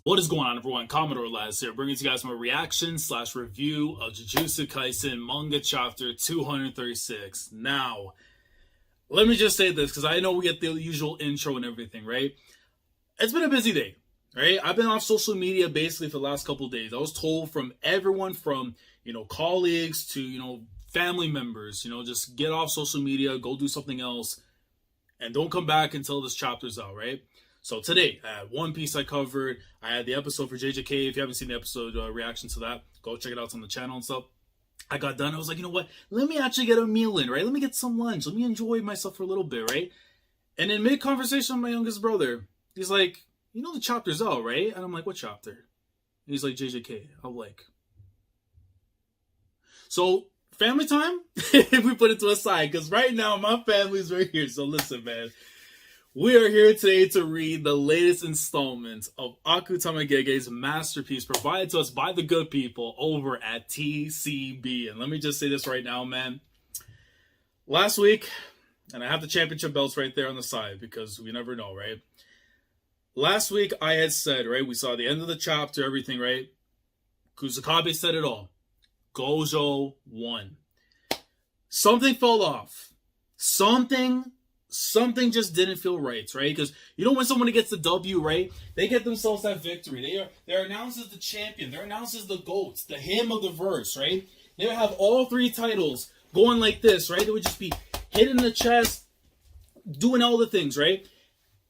What is going on, everyone? Commodore Laz here, bringing to you guys my reaction / review of Jujutsu Kaisen manga chapter 236. Now, let me just say this, because I know we get the usual intro and everything, right? It's been a busy day, right? I've been off social media basically for the last couple of days. I was told from everyone from, colleagues to, family members, just get off social media, go do something else, and don't come back until this chapter's out, right? So today, I had One Piece I covered. I had the episode for GEGE. If you haven't seen the episode reaction to that, go check it out. It's on the channel and stuff. I got done. I was like, you know what? Let me actually get a meal in, right? Let me get some lunch. Let me enjoy myself for a little bit, right? And in mid-conversation with my youngest brother, he's like, the chapter's out, right? And I'm like, what chapter? And he's like, JJK. I'm like... So, family time? If we put it to a side, because right now, my family's right here. So listen, man. We are here today to read the latest installment of Akutama Gege's masterpiece provided to us by the good people over at TCB. And let me just say this right now, man. Last week, and I have the championship belts right there on the side because we never know, right? Last week, I had said, right, we saw the end of the chapter, everything, right? Kusakabe said it all. Gojo won. Something fell off. Something just didn't feel right, right? Because when someone gets the W, right, they get themselves that victory. They're announced as the champion. They're announced as the GOATs, the hymn of the verse, right? They would have all three titles going like this, right? They would just be hit in the chest, doing all the things, right?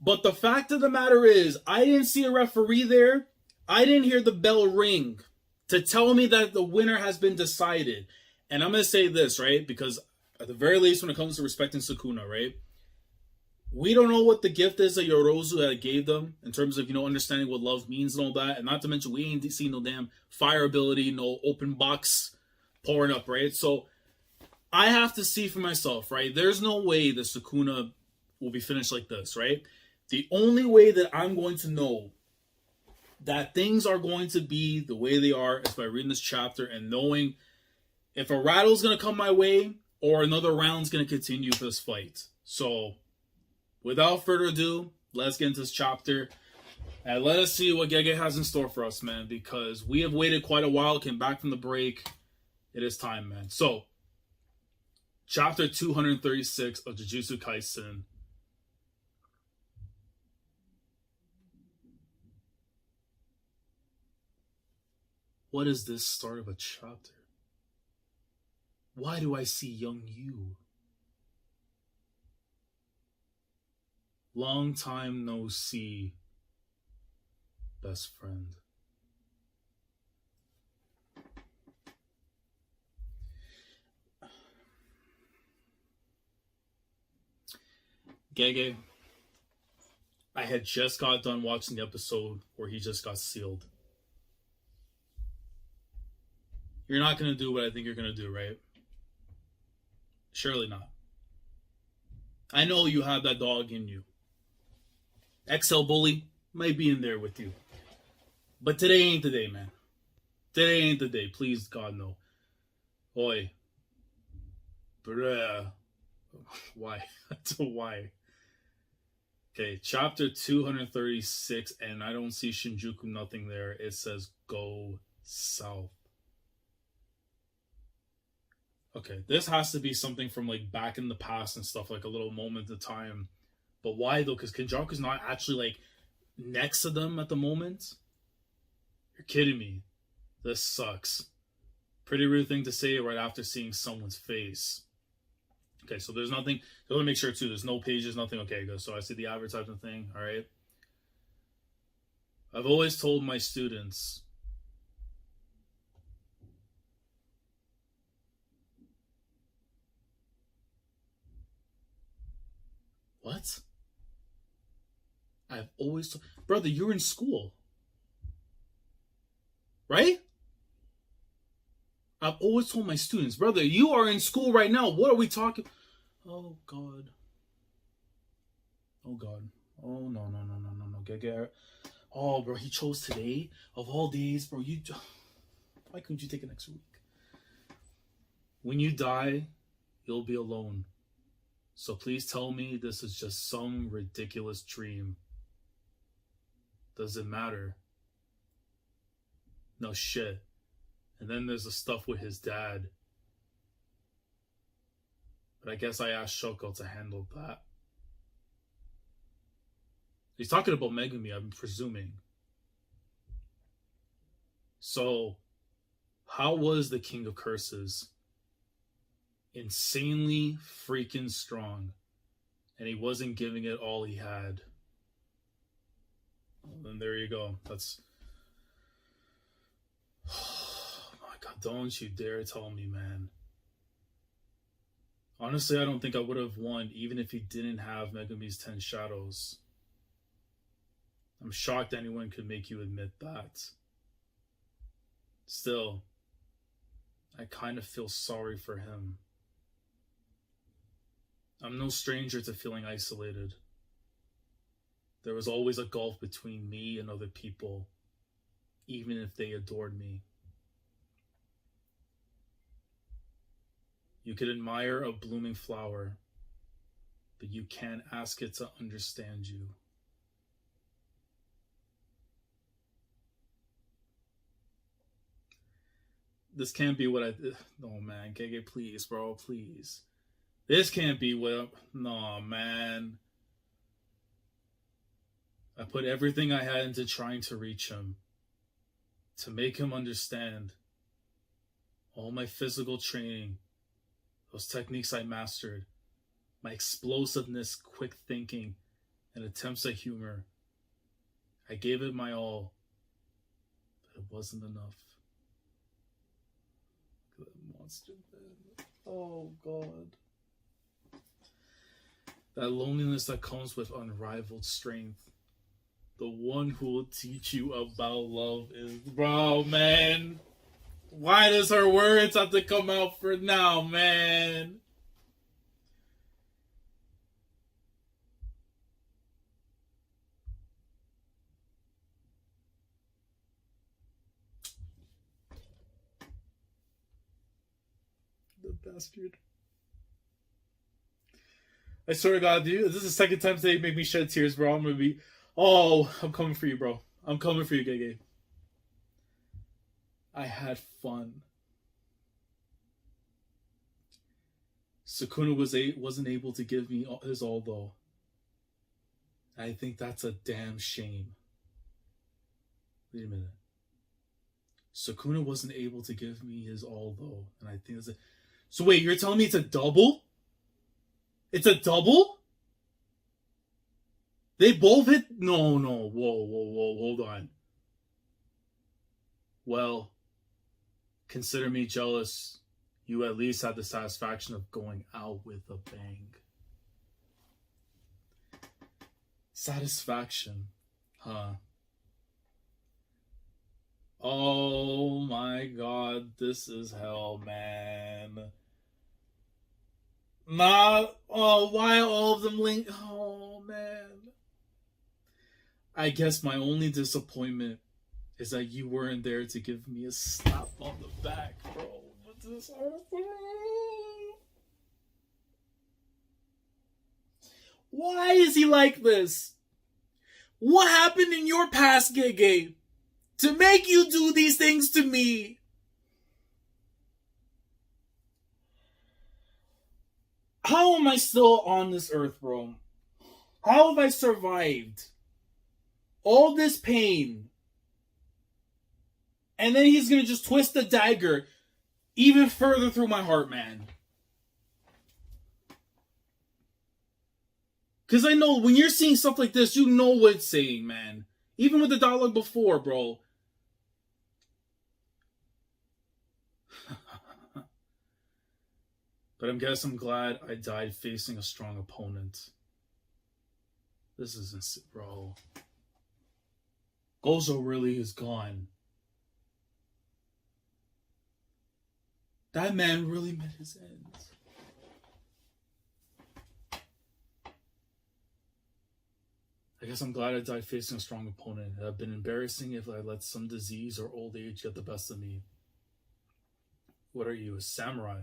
But the fact of the matter is, I didn't see a referee there. I didn't hear the bell ring to tell me that the winner has been decided. And I'm going to say this, right? Because at the very least, when it comes to respecting Sukuna, right? We don't know what the gift is that Yorozu gave them in terms of, understanding what love means and all that. And not to mention, we ain't seen no damn fire ability, no open box pouring up, right? So I have to see for myself, right? There's no way that Sukuna will be finished like this, right? The only way that I'm going to know that things are going to be the way they are is by reading this chapter and knowing if a rattle's going to come my way or another round's going to continue for this fight. So without further ado, let's get into this chapter and let us see what GEGE has in store for us, man, because we have waited quite a while, came back from the break. It is time, man. So, chapter 236 of Jujutsu Kaisen. What is this start of a chapter? Why do I see young you? Long time no see, best friend. GEGE, I had just got done watching the episode where he just got sealed. You're not going to do what I think you're going to do, right? Surely not. I know you have that dog in you. XL Bully might be in there with you. But today ain't the day, man. Today ain't the day. Please, God, no. Oi. Bruh. Why? Why? Okay, chapter 236, and I don't see Shinjuku, nothing there. It says go south. Okay, this has to be something from like back in the past and stuff, like a little moment of time. But why though? Because Kenjaku's not actually like next to them at the moment. You're kidding me. This sucks. Pretty rude thing to say right after seeing someone's face. Okay, so there's nothing. I want to make sure too. There's no pages, nothing. Okay, good. So I see the advertisement thing. All right. I've always told my students. What? I've always... Brother, you're in school. Right? I've always told my students, brother, you are in school right now. What are we talking... Oh, God. Oh, God. Oh, no. GEGE. Oh, bro, he chose today? Of all days, bro, you... Why couldn't you take an extra week? When you die, you'll be alone. So please tell me this is just some ridiculous dream. Does it matter? No shit. And then there's the stuff with his dad. But I guess I asked Shoko to handle that. He's talking about Megumi, I'm presuming. So, how was the King of Curses? Insanely freaking strong. And he wasn't giving it all he had. Well, then there you go. That's... Oh my god, don't you dare tell me, man. Honestly, I don't think I would have won even if he didn't have Megumi's 10 shadows. I'm shocked anyone could make you admit that. Still, I kind of feel sorry for him. I'm no stranger to feeling isolated. There was always a gulf between me and other people, even if they adored me. You could admire a blooming flower, but you can't ask it to understand you. This can't be what I... No, man. GEGE, please, bro. Please. This can't be what... No, man. I put everything I had into trying to reach him. To make him understand. All my physical training. Those techniques I mastered. My explosiveness, quick thinking, and attempts at humor. I gave it my all. But it wasn't enough. Good monster, man. Oh, God. That loneliness that comes with unrivaled strength. The one who will teach you about love is... Bro, man. Why does her words have to come out for now, man? The bastard. I swear to God, dude, this is the second time today make me shed tears, bro. I'm gonna be... Oh, I'm coming for you, bro. I'm coming for you, GEGE. I had fun. Sukuna wasn't able to give me his all, though. I think that's a damn shame. Wait a minute. Sukuna wasn't able to give me his all, though. And I think that's a... So wait, you're telling me it's a double? It's a double? They both hit... No. Whoa. Hold on. Well, consider me jealous. You at least had the satisfaction of going out with a bang. Satisfaction. Huh. Oh my god, this is hell, man. Why all of them link? Oh, man. I guess my only disappointment is that you weren't there to give me a slap on the back, bro. What's this? Why is he like this? What happened in your past, GEGE, to make you do these things to me? How am I still on this earth, bro? How have I survived all this pain? And then he's gonna just twist the dagger even further through my heart, man. Because I know when you're seeing stuff like this, you know what it's saying, man. Even with the dialogue before, bro. But I'm glad I died facing a strong opponent. This isn't... Bro. Gojo really is gone. That man really met his end. I guess I'm glad I died facing a strong opponent. It would have been embarrassing if I let some disease or old age get the best of me. What are you, a samurai?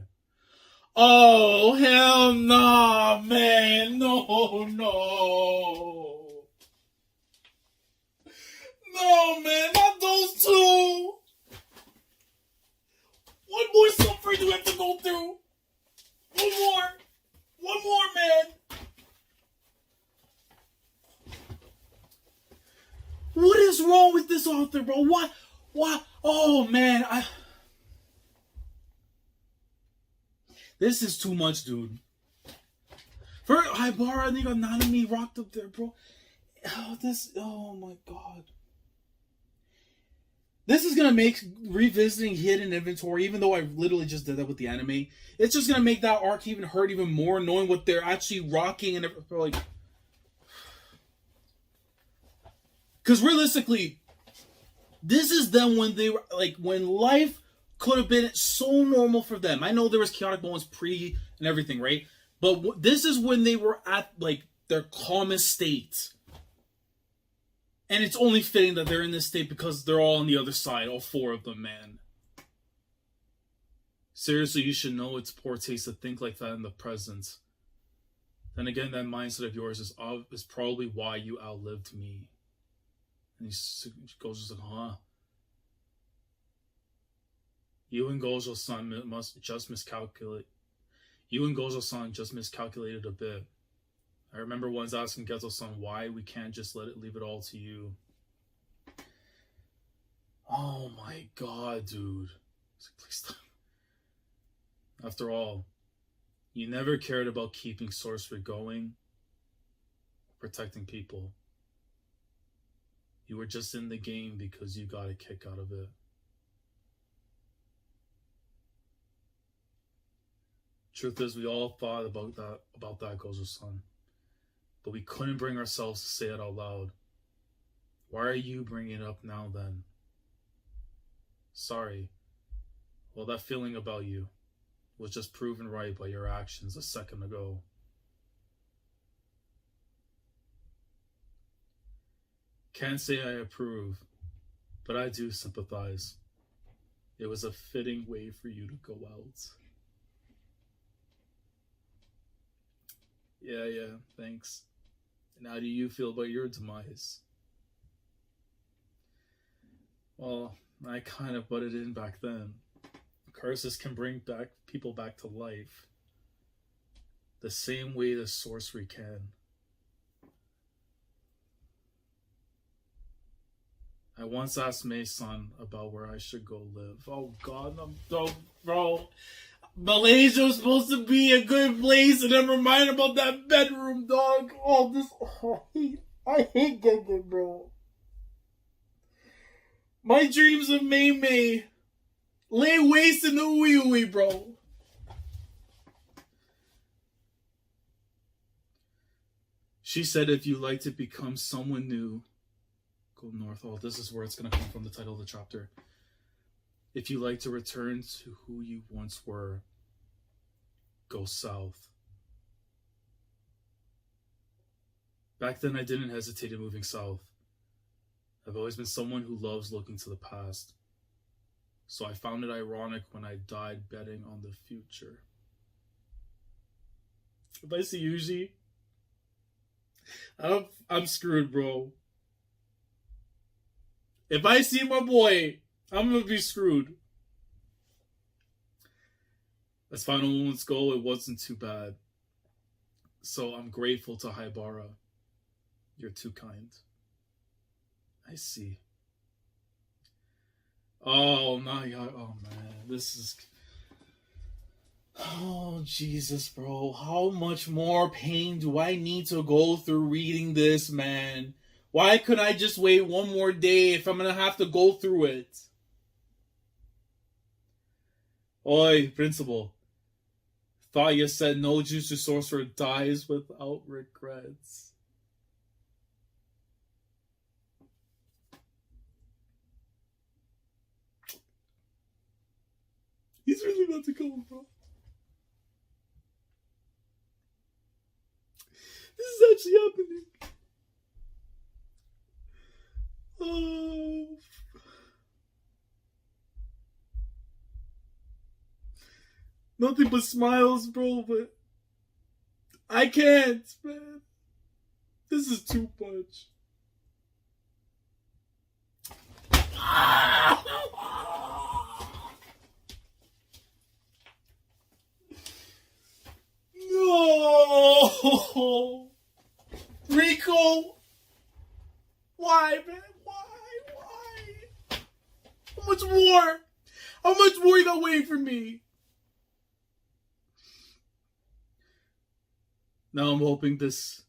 Oh, hell no, man. No. No, man, not those two. you have to go through? One more, man. What is wrong with this author, bro? What? Oh, man. This is too much, dude. For Haibara, and they got Nanami rocked up there, bro. Oh my god. This is gonna make revisiting hidden inventory, even though I literally just did that with the anime, it's just gonna make that arc even hurt even more, knowing what they're actually rocking and like. Because realistically, this is them when they were like when life could have been so normal for them. I know there was chaotic moments pre and everything, right? But this is when they were at like their calmest state. And it's only fitting that they're in this state because they're all on the other side, all four of them, man. Seriously, you should know it's poor taste to think like that in the present. Then again, that mindset of yours is probably why you outlived me. And he goes just like, huh? You and Gojo-san must just miscalculate. You and Gojo-san just miscalculated a bit. I remember once asking Geto-san why we can't just leave it all to you. Oh my god, dude. Please stop. After all, you never cared about keeping sorcery going, protecting people. You were just in the game because you got a kick out of it. Truth is, we all thought about that Gojo-san. But we couldn't bring ourselves to say it out loud. Why are you bringing it up now then? Sorry. Well, that feeling about you was just proven right by your actions a second ago. Can't say I approve, but I do sympathize. It was a fitting way for you to go out. Yeah, thanks. And how do you feel about your demise? Well, I kind of butted in back then. Curses can bring people back to life. The same way the sorcery can. I once asked Mei-san about where I should go live. Oh god, bro. Malaysia was supposed to be a good place, and I'm reminded about that bedroom, dog. I hate GEGE, bro. My dreams of Mei lay waste in the wee, bro. She said if you like to become someone new, go north. Oh, this is where it's going to come from, the title of the chapter. If you like to return to who you once were, go south. Back then, I didn't hesitate in moving south. I've always been someone who loves looking to the past. So I found it ironic when I died betting on the future. If I see Yuji, I'm screwed, bro. If I see my boy, I'm gonna be screwed. As final moments go, it wasn't too bad. So I'm grateful to Haibara. You're too kind. I see. Oh my god. Oh man. This is... Oh Jesus, bro. How much more pain do I need to go through reading this, man? Why couldn't I just wait one more day if I'm gonna have to go through it? Oi, principal. Thought you said no Jutsu sorcerer dies without regrets. He's really about to go, bro. This is actually happening. Oh. Nothing but smiles, bro, but I can't, man. This is too much. more? How much more you got waiting for me? Now I'm hoping this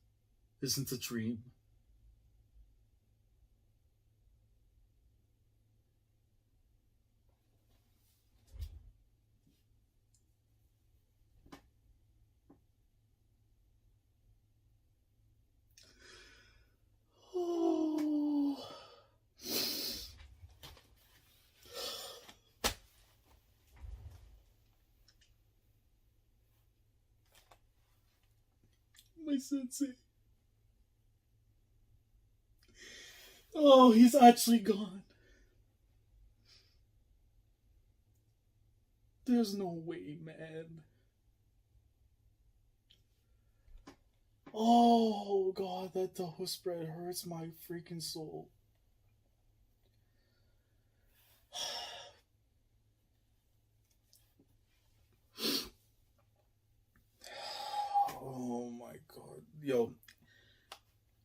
isn't a dream. Oh. My sensei. Oh, he's actually gone. There's no way, man. Oh, God, that double spread hurts my freaking soul. Oh, my God. Yo,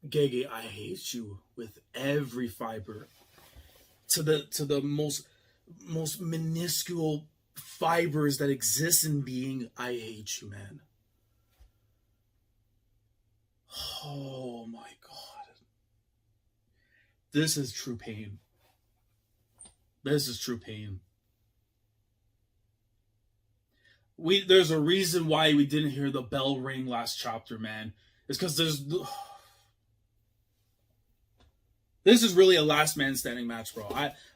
GEGE, I hate you with every fiber. To the most minuscule fibers that exist in being, I hate you, man. Oh my God. This is true pain. This is true pain. There's a reason why we didn't hear the bell ring last chapter, man. It's because this is really a last man standing match, bro.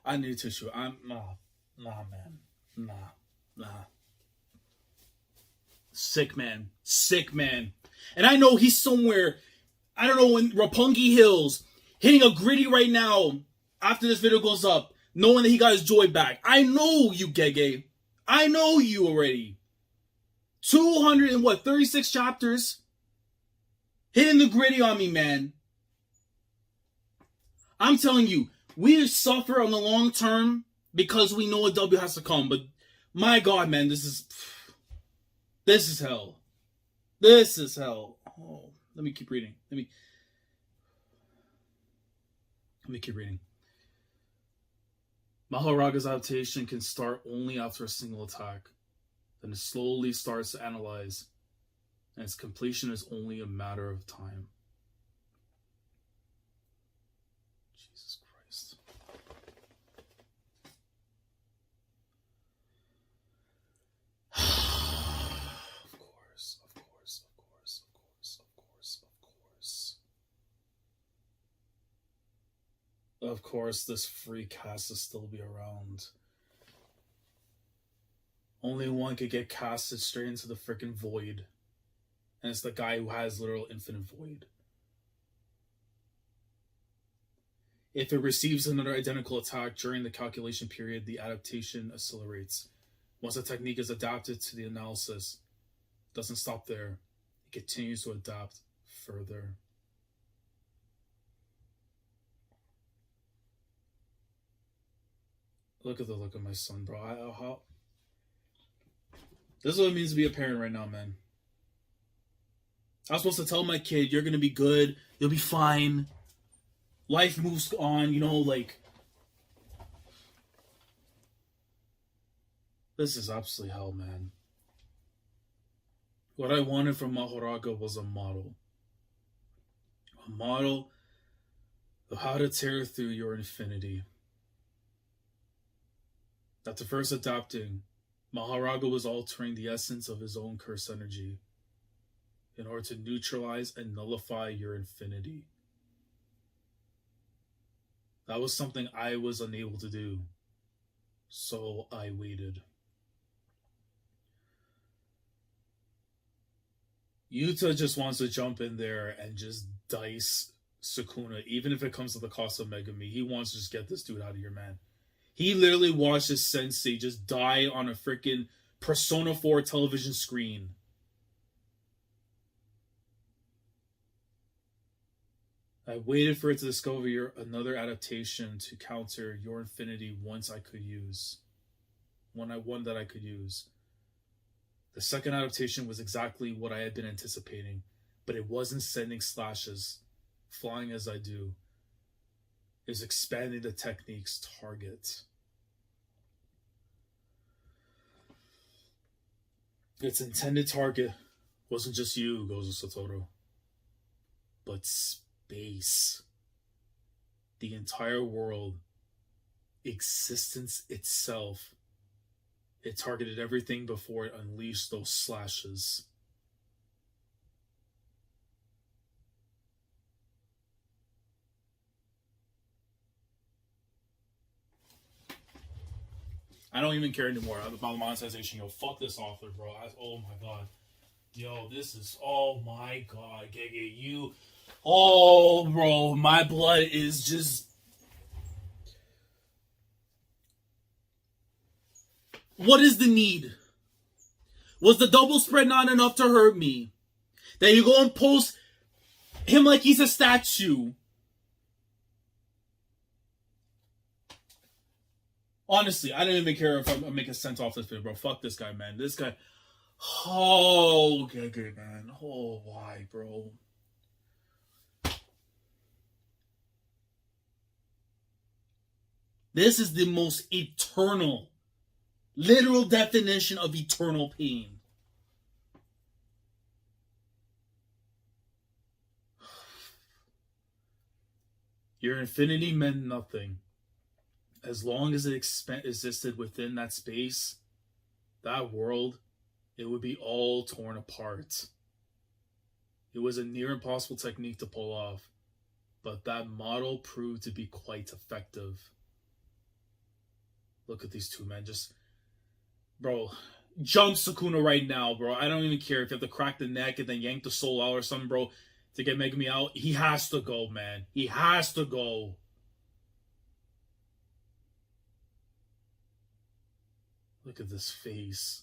I need tissue. Nah, man. Nah. Sick man. And I know he's somewhere, I don't know, in Roppongi Hills, hitting a gritty right now after this video goes up, knowing that he got his joy back. I know you, GEGE. I know you already. 36 chapters. Hitting the gritty on me, man. I'm telling you, we suffer on the long term because we know a W has to come. But my God, man, this is hell. This is hell. Oh, let me keep reading. Let me keep reading. Maharaga's adaptation can start only after a single attack. Then it slowly starts to analyze, and its completion is only a matter of time. Jesus Christ. Of course, this freak has to still be around. Only one could get casted straight into the freaking void. And it's the guy who has literal infinite void. If it receives another identical attack during the calculation period, the adaptation accelerates. Once a technique is adapted to the analysis, it doesn't stop there. It continues to adapt further. Look at the look of my son, bro. This is what it means to be a parent right now, man. I was supposed to tell my kid, you're going to be good. You'll be fine. Life moves on, like... This is absolutely hell, man. What I wanted from Mahoraga was a model. A model of how to tear through your infinity. After first adapting, Mahoraga was altering the essence of his own curse energy in order to neutralize and nullify your infinity. That was something I was unable to do, so I waited. Yuta just wants to jump in there and just dice Sukuna, even if it comes to the cost of Megami. He wants to just get this dude out of here, man. He literally watched his sensei just die on a freaking Persona 4 television screen. I waited for it to discover another adaptation to counter your infinity one that I could use. The second adaptation was exactly what I had been anticipating, but it wasn't sending slashes, flying as I do. It was expanding the technique's target. Its intended target wasn't just you, Gojo Satoru, but space. The entire world, existence itself. It targeted everything before it unleashed those slashes. I don't even care anymore about monetization. Yo, fuck this author, bro. Oh my god. Yo, this is... Oh my god, GEGE, you... Oh, bro, my blood is just... What is the need? Was the double spread not enough to hurt me? That you go and post him like he's a statue? Honestly, I don't even care if I make a cent off this video, bro. Fuck this guy, man. This guy... Oh, GEGE, man. Oh, why, bro? This is the most eternal, literal definition of eternal pain. Your infinity meant nothing. As long as it existed within that space, that world, it would be all torn apart. It was a near impossible technique to pull off, but that model proved to be quite effective. Look at these two, man. Just, bro, jump Sukuna right now, bro. I don't even care if you have to crack the neck and then yank the soul out or something, bro, to get Megami out. He has to go, man. He has to go. Look at this face.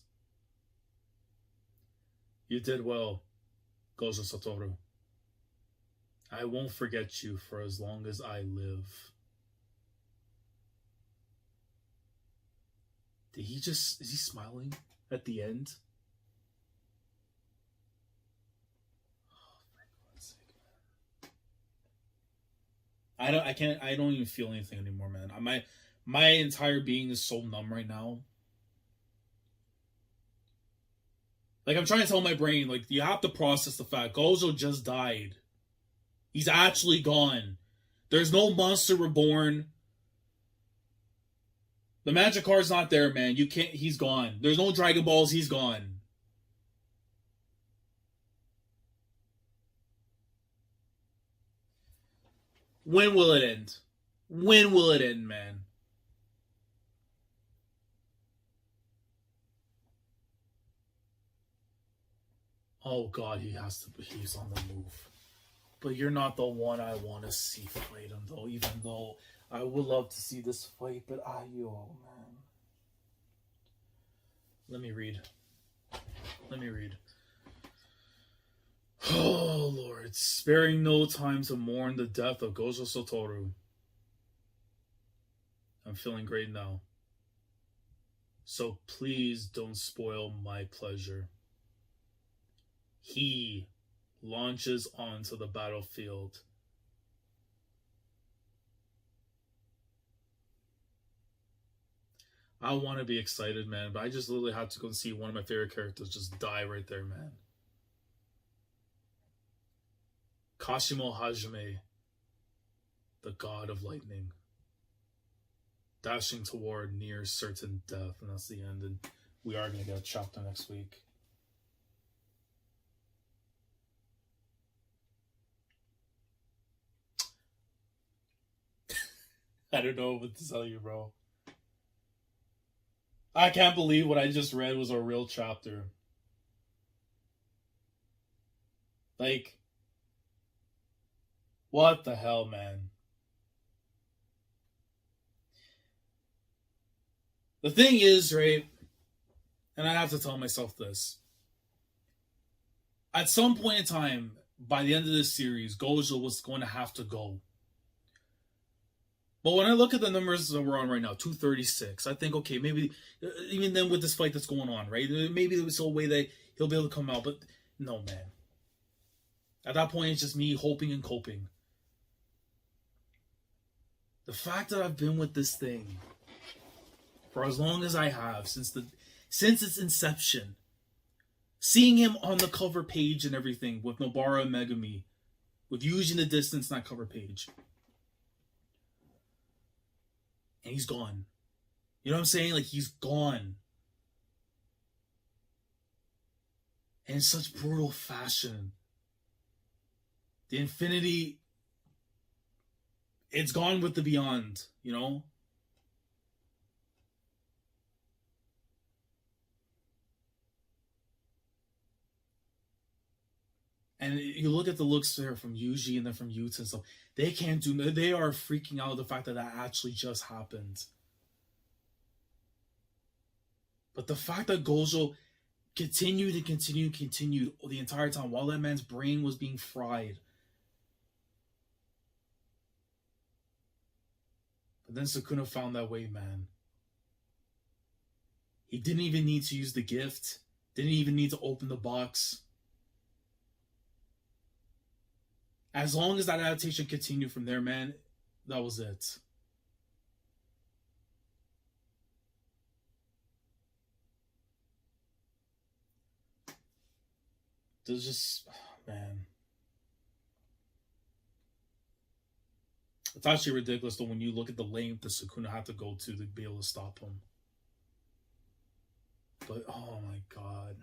You did well, Gojo Satoru. I won't forget you for as long as I live. Is he smiling at the end? Oh, for God's sake, man. I don't even feel anything anymore, man. My entire being is so numb right now. Like, I'm trying to tell my brain, like, you have to process the fact Gojo just died. He's actually gone. There's no monster reborn. The magic card's not there, man. You can't... He's gone. There's no Dragon Balls. He's gone. When will it end? When will it end, man? Oh, God, he's on the move. But you're not the one I want to see fight him, though, even though I would love to see this fight, but oh, man. Let me read. Oh, Lord, sparing no time to mourn the death of Gojo Satoru. I'm feeling great now. So please don't spoil my pleasure. He launches onto the battlefield. I want to be excited, man, but I just literally had to go and see one of my favorite characters just die right there, man. Kashimo Hajime, the god of lightning, dashing toward near certain death, and that's the end, and we are going to get a chapter next week. I don't know what to tell you, bro. I can't believe what I just read was a real chapter. Like, what the hell, man? The thing is, right, and I have to tell myself this. At some point in time, by the end of this series, Gojo was going to have to go. But when I look at the numbers that we're on right now, 236, I think, okay, maybe, even then with this fight that's going on, right? Maybe there's a way that he'll be able to come out, but no, man. At that point, it's just me hoping and coping. The fact that I've been with this thing for as long as I have, since its inception, Seeing him on the cover page and everything with Nobara and Megumi, with Yuji in the distance, not cover page. And he's gone. You know what I'm saying? Like, he's gone. And in such brutal fashion. The infinity, it's gone with the beyond, you know? And you look at the looks there from Yuji and then from Yuta and stuff. They can't do. They are freaking out at the fact that that actually just happened. But the fact that Gojo continued the entire time while that man's brain was being fried. But then Sukuna found that way, man. He didn't even need to use the gift. Didn't even need to open the box. As long as that adaptation continued from there, man, that was it. There's just, man. It's actually ridiculous though when you look at the length that Sukuna had to go to be able to stop him. But, oh my god.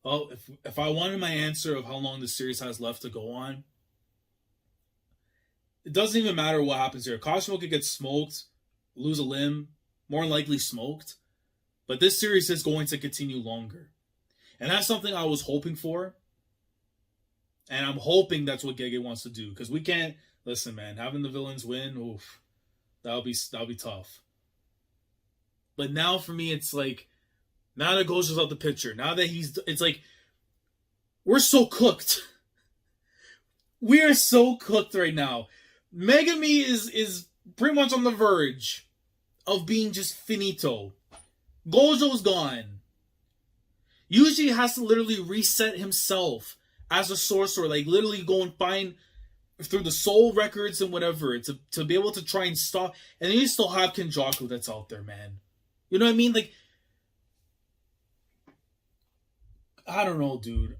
Well, if I wanted my answer of how long the series has left to go on, it doesn't even matter what happens here. Kashimo could get smoked, lose a limb, more likely smoked, but this series is going to continue longer. And that's something I was hoping for. And I'm hoping that's what GEGE wants to do. Because we can't, listen, man, having the villains win, oof, that'll be tough. But now for me, it's like, now that Gojo's out the picture, now that it's like, we're so cooked. We are so cooked right now. Megami is pretty much on the verge of being just finito. Gojo's gone. Yuji has to literally reset himself as a sorcerer, like literally go and find through the soul records and whatever to be able to try and stop. And then you still have Kenjaku that's out there, man. You know what I mean? Like, I don't know, dude.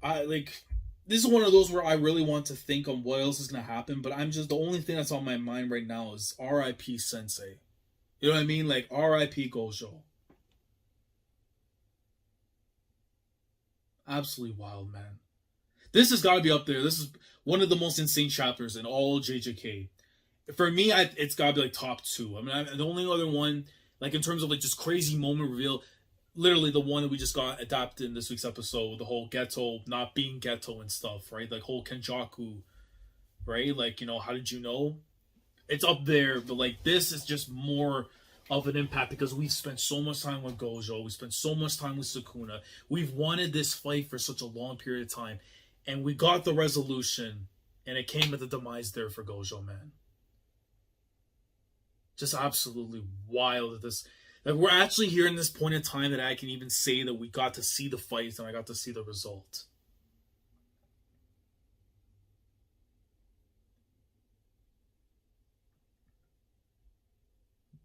This is one of those where I really want to think on what else is gonna happen, but I'm just, the only thing that's on my mind right now is R.I.P. Sensei. You know what I mean? Like, R.I.P. Gojo. Absolutely wild, man. This has got to be up there. This is one of the most insane chapters in all JJK. For me, it's got to be like top 2. I mean, the only other one, like in terms of like just crazy moment reveal, literally the one that we just got adapted in this week's episode with the whole Geto not being Geto and stuff, right? Like whole Kenjaku, right? Like, you know, how did you know? It's up there, but like this is just more of an impact because we've spent so much time with Gojo. We spent so much time with Sukuna. We've wanted this fight for such a long period of time. And we got the resolution. And it came at the demise there for Gojo, man. Just absolutely wild at this. Like, we're actually here in this point in time that I can even say that we got to see the fight and I got to see the result.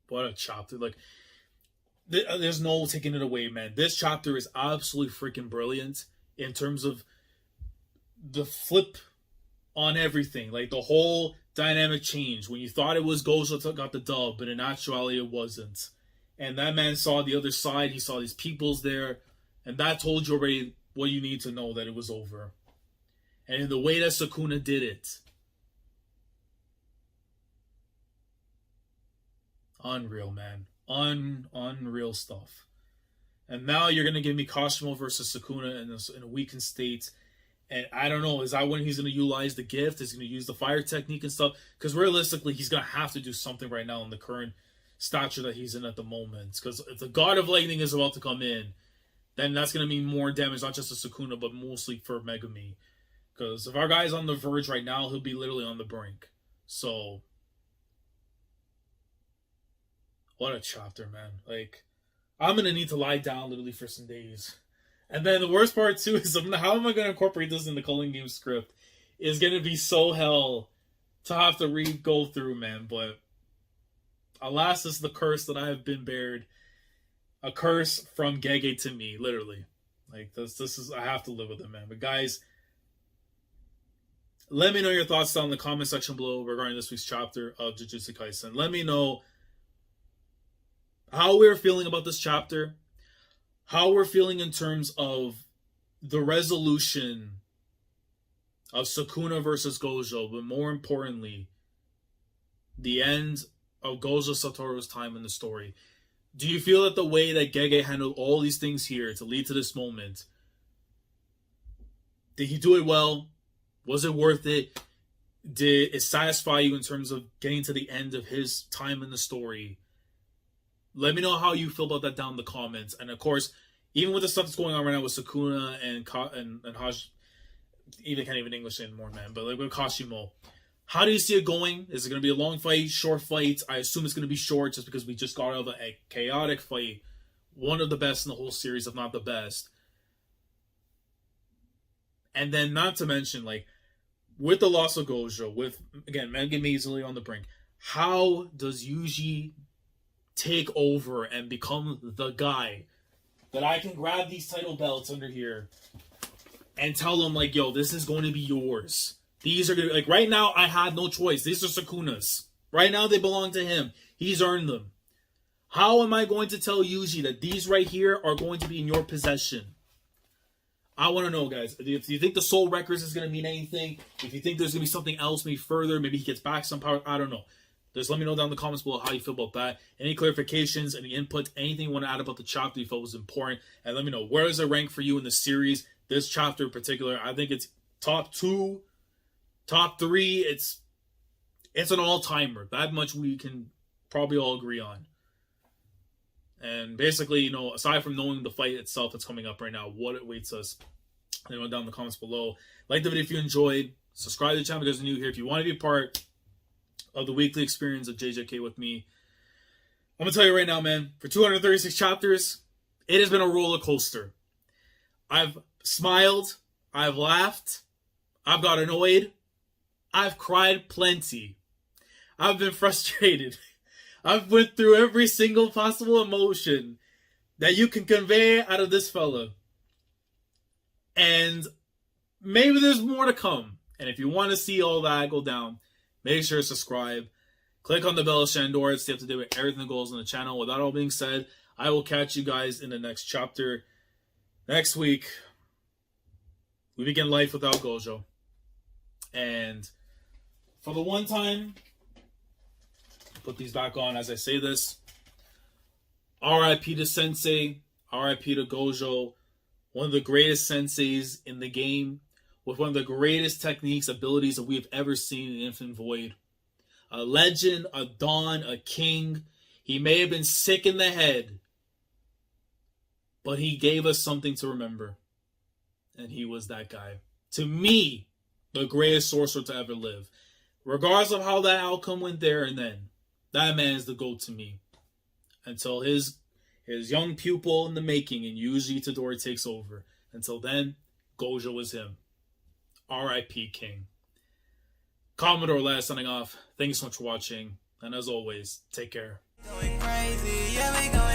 What a chapter. Like, there's no taking it away, man. This chapter is absolutely freaking brilliant in terms of the flip on everything. Like, the whole dynamic change. When you thought it was Gojo that got the dub, but in actuality it wasn't. And that man saw the other side. He saw these peoples there. And that told you already what you need to know, that it was over. And in the way that Sukuna did it, unreal, man. Unreal stuff. And now you're going to give me Kashimo versus Sukuna in a weakened state. And I don't know, is that when he's going to utilize the gift? Is he going to use the fire technique and stuff? Because realistically, he's going to have to do something right now in the current stature that he's in at the moment. Because if the God of Lightning is about to come in, then that's going to mean more damage, not just to Sukuna, but mostly for Megumi. Because if our guy's on the verge right now, he'll be literally on the brink. So, what a chapter, man. Like, I'm going to need to lie down literally for some days. And then the worst part, too, is how am I going to incorporate this in the Culling Game script? Is going to be so hell to have to go through, man. But alas, this is the curse that I have been bared. a curse from GEGE to me, literally. Like this is, I have to live with it, man. But guys, let me know your thoughts down in the comment section below regarding this week's chapter of Jujutsu Kaisen. Let me know how we're feeling about this chapter, how we're feeling in terms of the resolution of Sukuna versus Gojo, but more importantly, the end of Gojo Satoru's time in the story. Do you feel that the way that GEGE handled all these things here to lead to this moment, did he do it well? Was it worth it? Did it satisfy you in terms of getting to the end of his time in the story? Let me know how you feel about that down in the comments. And of course, even with the stuff that's going on right now with Sukuna and Haj, even can't even English anymore, man. But like with Kashimo, how do you see it going? Is it going to be a long fight, short fight? I assume it's going to be short just because we just got out of a chaotic fight. One of the best in the whole series, if not the best. And then not to mention, like, with the loss of Gojo, with, again, Mega easily on the brink, how does Yuji take over and become the guy that I can grab these title belts under here and tell them, like, yo, this is going to be yours. These are going to be, like, right now, I had no choice. These are Sukuna's. Right now, they belong to him. He's earned them. How am I going to tell Yuji that these right here are going to be in your possession? I want to know, guys. If you think the Soul Records is going to mean anything, if you think there's going to be something else, maybe further, maybe he gets back some power, I don't know. Just let me know down in the comments below how you feel about that. Any clarifications, any input, anything you want to add about the chapter you felt was important. And let me know, where does it rank for you in the series? This chapter in particular, I think it's top 2, top 3. It's an all-timer. That much we can probably all agree on. And basically, you know, aside from knowing the fight itself that's coming up right now, what awaits us, let me know down in the comments below. Like the video if you enjoyed. Subscribe to the channel if you're new here. If you want to be a part of the weekly experience of JJK with me, I'm going to tell you right now, man, for 236 chapters, it has been a roller coaster. I've smiled. I've laughed. I've got annoyed. I've cried plenty. I've been frustrated. I've went through every single possible emotion that you can convey out of this fella. And maybe there's more to come. And if you want to see all that go down, make sure to subscribe. Click on the bell of Shandor to stay up to date with everything that goes on the channel. With that all being said, I will catch you guys in the next chapter. Next week, we begin life without Gojo. And for the one time, put these back on as I say this. R.I.P. to Sensei. R.I.P. to Gojo. One of the greatest senseis in the game. With one of the greatest techniques, abilities that we have ever seen in Infinite Void. A legend, a Don, a king. He may have been sick in the head, but he gave us something to remember. And he was that guy. To me, the greatest sorcerer to ever live. Regardless of how that outcome went there and then, that man is the GOAT to me. Until his young pupil in the making and Yuji Itadori takes over. Until then, Gojo is him. R.I.P. King. Commodore last signing off. Thank you so much for watching. And as always, take care. Going crazy, yeah, we going